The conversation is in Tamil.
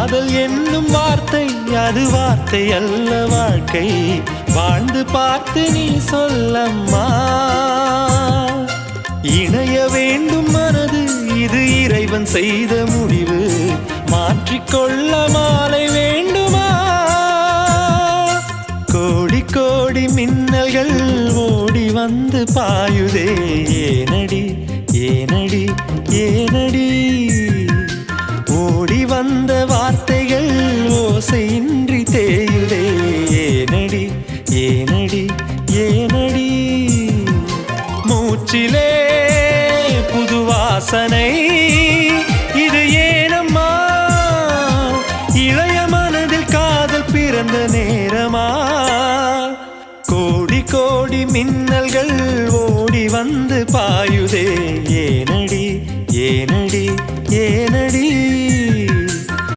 காதல் என்னும் வார்த்தை அது வார்த்தை அல்ல வாழ்க்கை வாழ்ந்து பார்த்து நீ சொல்லம்மா இணைய வேண்டும் மனது இது இறைவன் செய்த முடிவு மாற்றிக்கொள்ள மாலை வேண்டுமா கோடி கோடி மின்னல்கள் ஓடி வந்து பாயுதே ஏனடி ஏனடி ஏனடி ஓடி வந்த வார்த்தைகள் ஓசையின்றி தேயுதே ஏனடி ஏனடி ஏனடி மூச்சிலே புது வாசனை இது ஏனம்மா இளைய மனதில் காதல் பிறந்த நேரமா கோடி கோடி மின்னல்கள் ஓடி வந்து பாயுதே ஏனடி ஏனடி ஏனடி